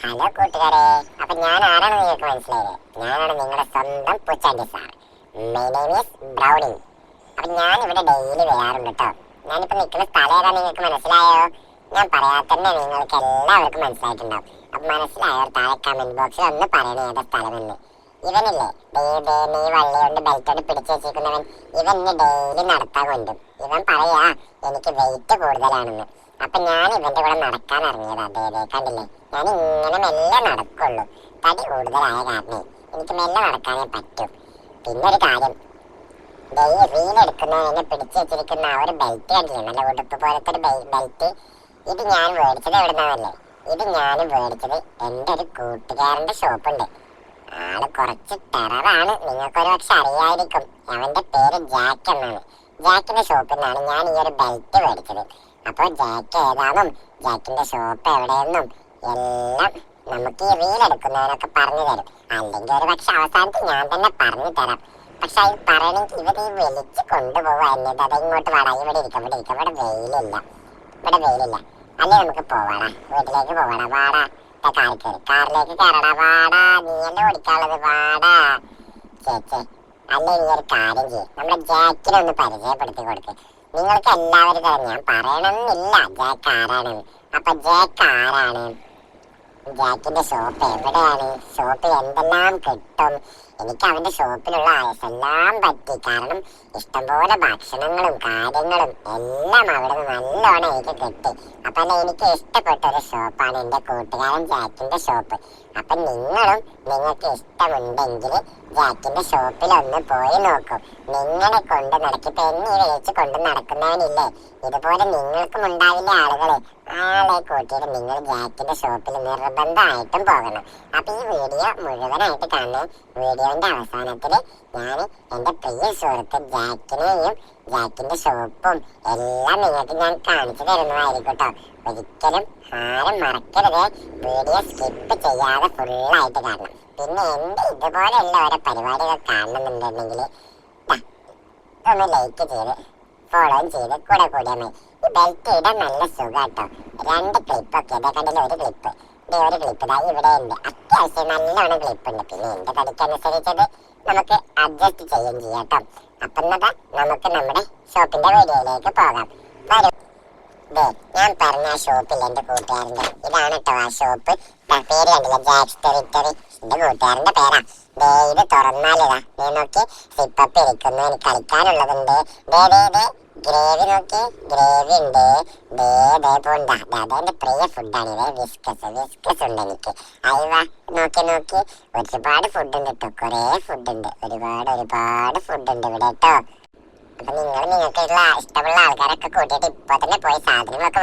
Hello കൂട്ടുകാരെ, അപ്പൊ ഞാൻ ആരാണ് നിങ്ങൾക്ക് മനസ്സിലായത്? ഞാനാണ് നിങ്ങളുടെ സ്വന്തം പൂച്ചാണ്ടി sir. My name is Brownie. അപ്പൊ ഞാൻ ഇവിടെ ഡെയിലി വരാറുണ്ട് കേട്ടോ. ഞാനിപ്പോ നിൽക്കുന്ന സ്ഥലം ഏതാ നിങ്ങൾക്ക് മനസ്സിലായോ? ഞാൻ പറയാതെ തന്നെ നിങ്ങൾക്ക് എല്ലാവർക്കും മനസ്സിലായിട്ടുണ്ടാവും. അപ്പൊ മനസ്സിലായോ? താഴെ കമന്റ് ബോക്സിൽ ഒന്ന് പറയണേ ഏതാ സ്ഥലമെന്ന്. ഇവനില്ലേ നീ വള്ളി കൊണ്ട് ബെൽറ്റോട് പിടിച്ചു വെച്ചിരിക്കുന്നവൻ, ഇവൻ ഡെയിലി നടത്താൻ കൊണ്ടും. ഇവൻ പറയാ എനിക്ക് വെയിറ്റ് കൂടുതലാണെന്ന്. അപ്പൊ ഞാൻ ഇവന്റെ കൂടെ നടക്കാൻ ഇറങ്ങിയതാ. അതേ കണ്ടില്ലേ, ഞാൻ ഇങ്ങനെ മെല്ലെ നടക്കുള്ളൂ. തടി കൂടുതലായ കാരണേ എനിക്ക് മെല്ലെ നടക്കാനേ പറ്റൂ. പിന്നെ ഒരു കാര്യം, റീൽ എടുക്കുന്നവനെ പിടിച്ചു വെച്ചിരിക്കുന്ന ആ ഒരു ബെൽറ്റ് കണ്ടില്ലേ, നല്ല ഉടുപ്പ് പോലത്തെ ഒരു ബെൽറ്റ്. ഇത് ഞാൻ മേടിച്ചത് എവിടുന്നല്ലേ? ഇത് ഞാൻ മേടിച്ചത് എൻ്റെ ഒരു കൂട്ടുകാരന്റെ ഷോപ്പുണ്ട്. ആള് കുറച്ച് ടെററാണ്, നിങ്ങൾക്കൊരു പക്ഷെ അറിയായിരിക്കും. അവന്റെ പേര് ജാക്ക് എന്നാണ്. ജാക്കിന്റെ ഷോപ്പിൽ നിന്നാണ് ഞാൻ ഈ ഒരു ബെൽറ്റ് മേടിച്ചത്. അപ്പോൾ ജാക്ക് ഏതാണെന്നും ജാക്കിന്റെ ഷോപ്പ് എവിടെയെന്നും എല്ലാം നമുക്ക് ഈ റീൽ എടുക്കുന്നവരൊക്കെ പറഞ്ഞു തരും. അല്ലെങ്കിൽ ഒരു പക്ഷെ അവസാനത്ത് ഞാൻ തന്നെ പറഞ്ഞു തരാം. പക്ഷെ അത് പറയണമെങ്കിൽ ഇവർ ഈ വലിച്ച് കൊണ്ടുപോകുക എന്നിട്ട് അത് ഇങ്ങോട്ട് വാടാ, ഇവിടെ ഇരിക്കാം, ഇവിടെ വെയിലില്ല, അല്ലേ നമുക്ക് പോവാടാ, വീട്ടിലേക്ക് പോവാടാ, വാടാ, കാറിലേക്ക് കയറടാ, വാടാ, നീയല്ലേ ഓടിക്കാനുള്ളത്, വാടാ ചേച്ചേ. അല്ലേ നീ ഒരു കാര്യം ചെയ്യും, നമ്മുടെ ജാക്കിനെ ഒന്ന് പരിചയപ്പെടുത്തി കൊടുക്ക്. നിങ്ങൾക്ക് എല്ലാവരും തരാം, ഞാൻ പറയണമെന്നില്ല ജാക്ക് ആരാണെന്ന്. അപ്പൊ ജാക്ക് ആരാണ്? ജാക്കിന്റെ ഷോപ്പ് എവിടെയാണ്? ഷോപ്പിൽ എന്തെല്ലാം കിട്ടും? എനിക്ക് അവന്റെ ഷോപ്പിലുള്ള എല്ലാം പറ്റി. കാരണം ഇഷ്ടംപോലെ ഭക്ഷണങ്ങളും കാര്യങ്ങളും എല്ലാം അവിടെ നിന്ന് നല്ലോണം എനിക്ക് കിട്ടി. അപ്പൊ എനിക്ക് ഇഷ്ടപ്പെട്ട ഒരു ഷോപ്പാണ് എന്റെ കൂട്ടുകാരൻ ജാക്കിന്റെ ഷോപ്പ്. അപ്പൊ നിങ്ങൾക്ക് ഇഷ്ടമുണ്ടെങ്കിൽ ജാക്കിന്റെ ഷോപ്പിൽ ഒന്ന് പോയി നോക്കും. നിങ്ങളെ കൊണ്ട് നടക്കിപ്പോ എന്നെ വിളിച്ച് കൊണ്ട് നടക്കുന്നവനില്ലേ, ഇതുപോലെ നിങ്ങൾക്കും ഉണ്ടാവില്ല ആളുകളെ. ആളെ കൂട്ടിയിട്ട് നിങ്ങൾ ജാക്കിന്റെ ഷോപ്പിൽ നിർബന്ധമായിട്ടും പോകണം. അപ്പൊ ഈ വീഡിയോ മുഴുവനായിട്ട് കാണുന്നത്. വീഡിയോന്റെ അവസാനത്തില് ഞാൻ എന്റെ പ്രിയ സുഹൃത്ത് ജാക്കിനെയും ജാക്കിന്റെ ഷോപ്പും എല്ലാം നിങ്ങൾക്ക് ഞാൻ കാണിച്ചു തരുന്നതായിരിക്കും കേട്ടോ. ഒരിക്കലും ആരും മറക്കരുത്, വീഡിയോ സ്കിപ്പ് ചെയ്യാതെ ഫുള്ളായിട്ട് കാണണം. പിന്നെ എന്റെ ഇതുപോലെയുള്ള ഓരോ പരിപാടികൾ കാണണമെന്നുണ്ടെങ്കിൽ ഒന്ന് ലൈക്ക് ചെയ്ത് ഫോളോ ചെയ്ത് കൂടെ കൂടിയാൽ മതി. ഈ ബെൽറ്റ് ഇടാൻ നല്ല സുഖാട്ടോ. 2 ക്ലിപ്പൊക്കെ ഇതേ കണ്ടില്ല, ഒരു ക്ലിപ്പ് ഇതാ ഇവിടെ ഉണ്ട്. അത്യാവശ്യം നല്ലോണം ക്ലിപ്പ് ഉണ്ട്. പിന്നെ എന്റെ തടിക്കനുസരിച്ചത് നമുക്ക് അഡ്ജസ്റ്റ് ചെയ്യുകയും ചെയ്യാം കേട്ടോ. അപ്പം നമുക്ക് നമ്മുടെ ഷോപ്പിന്റെ വീഡിയോയിലേക്ക് പോകാം. വരും. ഞാൻ പറഞ്ഞ ആ ഷോപ്പില്ല എന്റെ കൂട്ടുകാരന്റെ, ഇതാണ് കേട്ടോ ആ ഷോപ്പ്. പേര് കണ്ടില്ല, ജാക്സ് ടെറിറ്ററി. എന്റെ കൂട്ടുകാരന്റെ പേരാ. ഇത് തുറന്നാലിതാ നീ നോക്കി സിപ്പപ്പ് ഇരിക്കുന്നു. എനിക്ക് കളിക്കാനുള്ളതുണ്ട്. ഗ്രേവി നോക്കി, ഗ്രേവി ഉണ്ട്. പോണ്ട, അതെന്റെ പ്രിയ ഫുഡാണ്. ഇത് വിസ്കസ് ഉണ്ട് എനിക്ക്. അയവാ നോക്കി ഒരുപാട് ഫുഡ് ഉണ്ട് കേട്ടോ. കുറേ ഫുഡ് ഉണ്ട്, ഒരുപാട് ഫുഡ് ഉണ്ട് ഇവിടെ കേട്ടോ. അപ്പൊ നിങ്ങൾക്ക് ഇഷ്ടമുള്ള ആൾക്കാരൊക്കെ കൂട്ടിയിട്ട് ഇപ്പൊ തന്നെ പോയി സാധനങ്ങളൊക്കെ